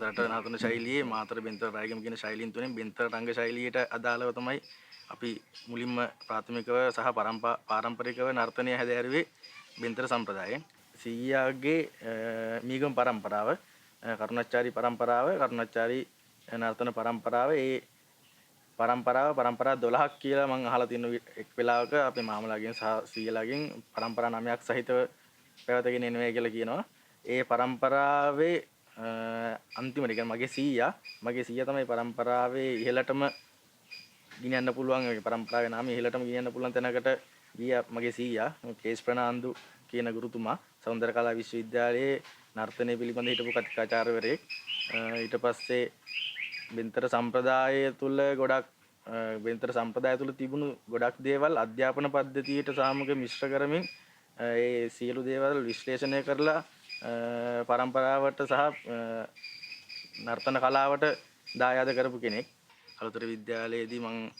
අදට නර්තන ශෛලියේ මාතර බෙන්තර රාගම කියන ශෛලීන් තුනෙන් බෙන්තර රංග ශෛලියට අදාළව තමයි අපි මුලින්ම ප්‍රාථමිකව සහ පාරම්පරිකව නර්තනය හැදෑරුවේ බෙන්තර සම්ප්‍රදායෙන්. සීයාගේ මීගම පරම්පරාව, කරුණාචාරි පරම්පරාව, කරුණාචාරි නර්තන පරම්පරාව, ඒ පරම්පරා 12ක් කියලා මම අහලා තියෙන එක් වෙලාවක අපේ මාමලාගෙන් සහ සීයලාගෙන් පරම්පරා 9ක් සහිතව පැවතගෙන එනවා කියලා කියනවා. ඒ පරම්පරාවේ අන්තිමට කියන්නේ මගේ සීයා තමයි පරම්පරාවේ ඉහළටම ගෙනියන්න පුළුවන්. ඒ පරම්පරාවේ නාමය ඉහළටම ගෙනියන්න පුළුවන් තැනකට ගියා මගේ සීයා. කේස් ප්‍රනාන්දු කියන ගුරුතුමා සෞන්දර්ය කලා විශ්වවිද්‍යාලයේ නර්තනය පිළිබඳ හිටපු කතිකාචාර්යවරයෙක්. ඊට පස්සේ බෙන්තර සම්ප්‍රදාය තුල තිබුණු ගොඩක් දේවල් අධ්‍යාපන පද්ධතියට සාමග මිශ්‍ර කරමින් ඒ සියලු දේවල් විශ්ලේෂණය කරලා පරම්පරාවට සහ නර්තන කලාවට දායාද කරපු කෙනෙක්. අලුතර විද්‍යාලයේදී මම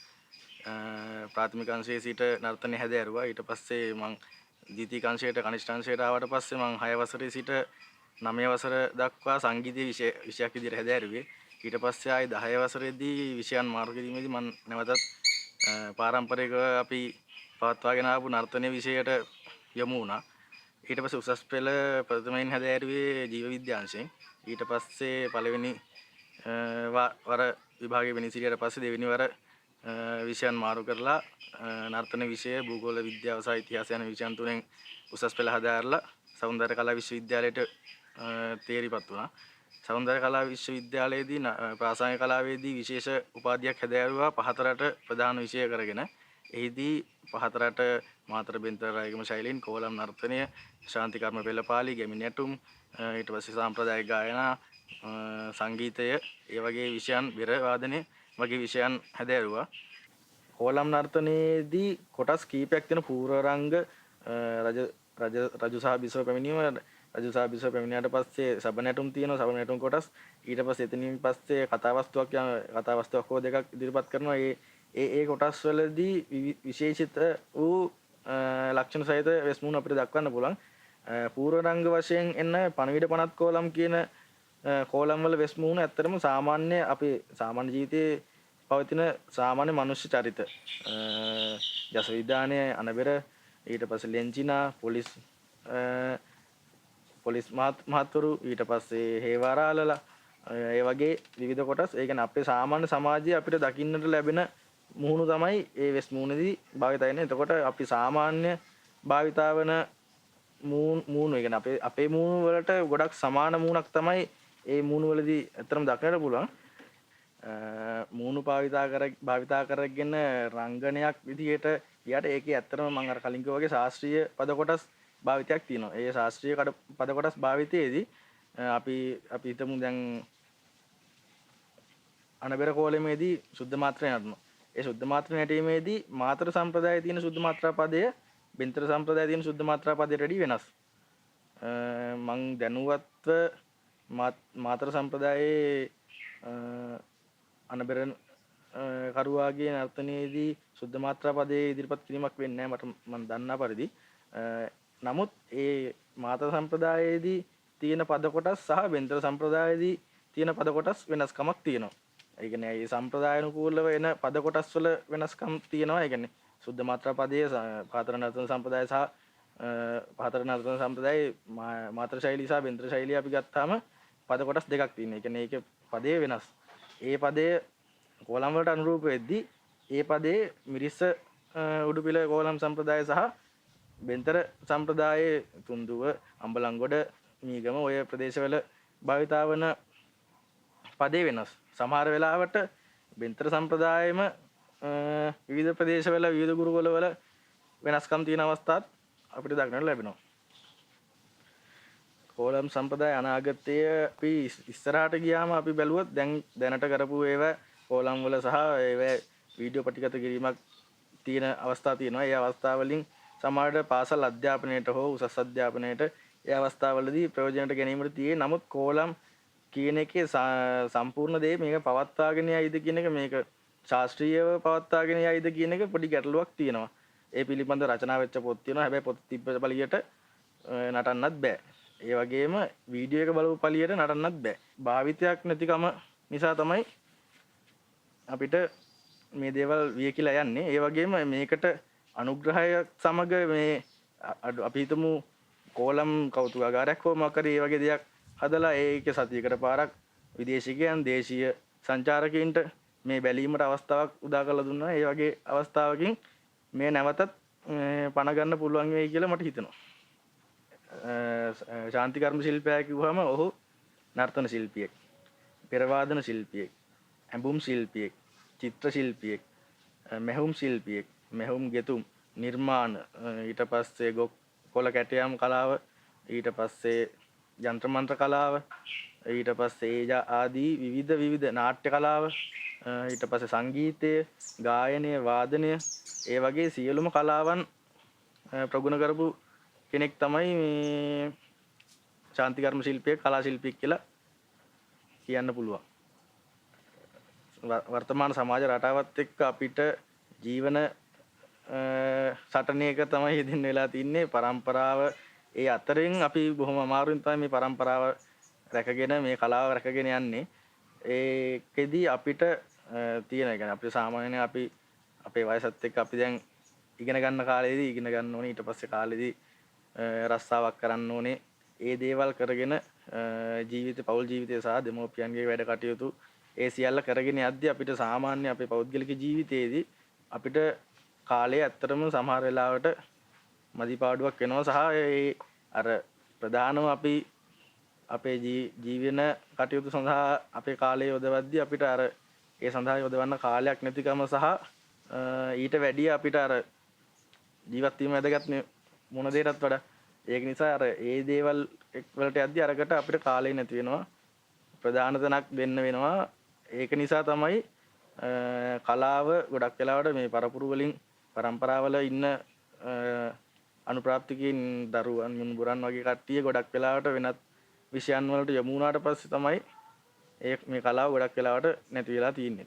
ප්‍රාථමික අංශයේ සිට නර්තනය හැදෑරුවා. ඊට පස්සේ මම ද්විතීයික අංශයට කනිෂ්ඨ අංශයට ආවට පස්සේ මම 6 වසරේ සිට 9 වසර දක්වා සංගීතයේ විෂයක් විදිහට හැදෑරුවේ. ඊට පස්සේ ආයේ 10 වසරේදී විෂයන් මාරු කිරීමේදී මම නැවතත් පාරම්පරිකව අපි පවත්වාගෙන ආපු නර්තනයේ විෂයට යොමු වුණා. ඊට පස්සේ උසස් පෙළ ප්‍රථමයෙන් හැදෑරුවේ ජීව විද්‍යාංශයෙන්. ඊට පස්සේ පළවෙනි වර විභාගයේ වෙනි සිටියට පස්සේ දෙවෙනි වර විෂයන් මාරු කරලා නර්තන විෂය, භූගෝල විද්‍යාව සහ ඉතිහාසය යන විෂයන් තුනෙන් උසස් පෙළ හදාarලා සෞන්දර්ය කලා විශ්වවිද්‍යාලයට තේරිපත් වුණා. සෞන්දර්ය කලා විශ්වවිද්‍යාලයේදී ප්‍රාසංගික කලාවේදී විශේෂ උපාධියක් හැදෑරුවා පහතරට ප්‍රධාන විෂය කරගෙන. එහිදී පහතරට මාතර බෙන්තර රාගම ශෛලීන්, කෝලම් නර්තනය, ශාන්ති කර්ම පෙළපාලි, ගැමි නැටුම්, ඊට පස්සේ සාම්ප්‍රදායික ගායනා, සංගීතය, ඒ වගේ විෂයන්, බෙර වාදනය වගේ විෂයන් හැදෑරුවා. කෝලම් නර්තනයේදී කොටස් කීපයක් තියෙන පූර්ව රංග, රජු සහ බිසව පැමිණීම, රජු සහ බිසව පැමිණියාට පස්සේ සබ නැටුම් තියෙනවා, සබ නැටුම් කොටස්. ඊට පස්සේ එතනින් පස්සේ කතාවස්තුවක් හෝ දෙකක් ඉදිරිපත් කරනවා. ඒ කොටස් වලදී විශේෂිත වූ ලක්ෂණ සහිත වෙස්මුණු අපිට දක්වන්න පුළුවන්. පූර්ව රංග වශයෙන් එන්න පණවිඩ පනත් කෝලම් කියන කෝලම් වල වෙස්මුණු ඇත්තටම සාමාන්‍ය ජීවිතයේ පවතින සාමාන්‍ය මනුෂ්‍ය චරිත. ජස විදානය, අනබෙර, ඊට පස්සේ ලෙන්චිනා, පොලිස් මහත්වරු, ඊට පස්සේ හේවාරාලලා, ඒ වගේ විවිධ කොටස්. ඒ කියන්නේ අපේ සාමාන්‍ය සමාජයේ අපිට දකින්නට ලැබෙන මුහුණු තමයි ඒ වෙස් මුහුණේදී භාවිත වෙන්නේ. එතකොට අපි සාමාන්‍ය භාවිතාවන මුහුණු, ඒ කියන්නේ අපේ මුහුණු වලට ගොඩක් සමාන මුහුණක් තමයි ඒ මුහුණු වලදී ඇත්තටම දක්නට පුළුවන්. මුහුණු භාවිතා කරගෙන රංගනයක් විදිහට ගියාට ඒකේ ඇත්තටම මම අර කලින් කිව්වා වගේ ශාස්ත්‍රීය පද කොටස් භාවිතයක් තියෙනවා. ඒ ශාස්ත්‍රීය පද කොටස් භාවිතයේදී අපි හිතමු දැන් අනබෙර කෝලමේදී සුද්ධ මාත්‍රා නටනවා. ඒ සුද්ධ මාත්‍රා නැටීමේදී මාතර සම්ප්‍රදායේ තියෙන සුද්ධ මාත්‍රා පදය බෙන්තර සම්ප්‍රදායේ තියෙන සුද්ධ මාත්‍රා පදයට වඩා වෙනස්. මං දැනුවත්ව මාතර සම්ප්‍රදායේ අනබෙර කරුවාගේ නර්තනයේදී සුද්ධ මාත්‍රා පදයේ ඉදිරිපත් කිරීමක් වෙන්නේ නැහැ මම දන්නා පරිදි. නමුත් ඒ මාතර සම්ප්‍රදායේදී තියෙන පද කොටස් සහ බෙන්තර සම්ප්‍රදායේදී තියෙන පද කොටස් වෙනස්කමක් තියෙනවා. ඒ කියන්නේ මේ සම්ප්‍රදායනුකූලව එන පද කොටස් වල වෙනස්කම් තියෙනවා. ඒ කියන්නේ සුද්ධ මාත්‍රා පදයේ පාතර නර්තන සම්ප්‍රදාය සහ පාතර නර්තන සම්ප්‍රදායේ මාතර ශෛලිය සහ බෙන්තර ශෛලිය අපි ගත්තාම පද කොටස් දෙකක් තියෙනවා. ඒ කියන්නේ ඒකේ පදයේ වෙනස්. ඒ පදයේ කෝලම් වලට අනුරූප වෙද්දී ඒ පදයේ මිරිස්ස උඩුපිළ කෝලම් සම්ප්‍රදාය සහ බෙන්තර සම්ප්‍රදායේ තුන්දුව, අම්බලන්ගොඩ, මීගම ඔය ප්‍රදේශවල භාවිතා වන පදේ වෙනස්. සමහර වෙලාවට බෙන්තර සම්ප්‍රදායෙම විවිධ ප්‍රදේශවල විවිධ ගුරුකුල වල වෙනස්කම් තියෙන අවස්ථාත් අපිට දක්නට ලැබෙනවා. කෝලම් සම්ප්‍රදාය අනාගතයේ අපි ඉස්සරහට ගියාම අපි බැලුවොත් දැනට කරපු ඒවා කෝලම් වල සහ ඒවා වීඩියෝ පටිගත කිරීමක් තියෙන අවස්ථා තියෙනවා. ඒ අවස්ථා වලින් සමහරට පාසල් අධ්‍යාපනයට හෝ උසස් අධ්‍යාපනයට ඒ අවස්ථාවලදී ප්‍රයෝජනට ගැනීමට තියෙන්නේ. නමුත් කෝලම් කියන එකේ සම්පූර්ණ දේ මේක පවත්වාගෙන යයිද කියන එක මේක ශාස්ත්‍රීයව පවත්වාගෙන යයිද කියන එක පොඩි ගැටලුවක් තියෙනවා. ඒ පිළිබඳ රචනා වෙච්ච පොත් තියෙනවා. හැබැයි පොත් තිබ්බ පළියට නටන්නත් බෑ. ඒ වගේම වීඩියෝ එක බලපු පළියට නටන්නත් බෑ. භාවිතයක් නැතිකම නිසා තමයි අපිට මේ දේවල් වියකිලා යන්නේ. ඒ වගේම මේකට අනුග්‍රහයක් සමග මේ අපි හිතමු කෝලම් කෞතුකාගාරයක් හෝ මොකක් හරි ඒ වගේ දෙයක් හදලා ඒක සතියකට පාරක් විදේශිකයන් දේශීය සංචාරකයින්ට මේ බැලීමට අවස්ථාවක් උදා කරලා දුන්නා. ඒ වගේ අවස්ථාවකින් මේ නැවතත් පණ ගන්න පුළුවන් වෙයි කියලා මට හිතෙනවා. ශාන්තිකර්ම ශිල්පියා කිව්වම ඔහු නර්තන ශිල්පියෙක්, පෙරවාදන ශිල්පියෙක්, ඇඹුම් ශිල්පියෙක්, චිත්‍ර ශිල්පියෙක්, මෙහුම් ශිල්පියෙක්, මෙහුම් ගෙතුම් නිර්මාණ, ඊට පස්සේ කොළ කැටයම් කලාව, ඊට පස්සේ යන්ත්‍ර මන්ත්‍ර කලාව, ඊට පස්සේ ආදී විවිධ නාට්‍ය කලාව, ඊට පස්සේ සංගීතය, ගායනය, වාදනය, ඒ වගේ සියලුම කලාවන් ප්‍රගුණ කරපු කෙනෙක් තමයි මේ ශාන්තිකර්ම ශිල්පියෙක්, කලා ශිල්පියෙක් කියලා කියන්න පුළුවන්. වර්තමාන සමාජ රටාවත් එක්ක අපිට ජීවන සටනයක තමයි යෙදෙන්න වෙලා තින්නේ. පරම්පරාව ඒ අතරින් අපි බොහොම අමාරුවෙන් තමයි මේ පරම්පරාව රැකගෙන මේ කලාව රැකගෙන යන්නේ. ඒකෙදි අපිට තියෙන එක අපිට සාමාන්‍යයෙන් අපි අපේ වයසත් එක්ක අපි දැන් ඉගෙන ගන්න කාලේදී ඉගෙන ගන්න ඕනේ. ඊට පස්සේ කාලේදී රස්සාවක් කරන්න ඕනේ. ඒ දේවල් කරගෙන පෞල් ජීවිතය සහ දෙමෝපියන්ගේ වැඩ කටයුතු ඒ සියල්ල කරගෙන යද්දී අපිට සාමාන්‍ය අපේ පෞද්ගලික ජීවිතයේදී අපිට කාලය ඇත්තටම සමහර වෙලාවට මදිපාඩුවක් වෙනවා. සහ ඒ අර ප්‍රධානම අපි අපේ ජීවන කටයුතු සඳහා අපේ කාලය යොදවද්දී අපිට අර ඒ සඳහා යොදවන්න කාලයක් නැතිකම සහ ඊට වැඩිය අපිට අර ජීවත් වීම වැදගත් මොන දෙයකටත් වඩා. ඒක නිසා අර ඒ දේවල් වලට යද්දී අරකට අපිට කාලය නැති වෙනවා. ප්‍රධාන තැනක් දෙන්න වෙනවා. ඒක නිසා තමයි කලාව ගොඩක් වෙලාවට මේ පරපුරු වලින් පරම්පරාවල ඉන්න අනුප්‍රාප්තිකයින් දරුවන් මුණුබුරන් වගේ කට්ටිය ගොඩක් වෙලාවට වෙනත් විෂයන් වලට යොමු වුණාට පස්සේ තමයි මේ කලාව ගොඩක් වෙලාවට නැති වෙලා තියෙන්නේ.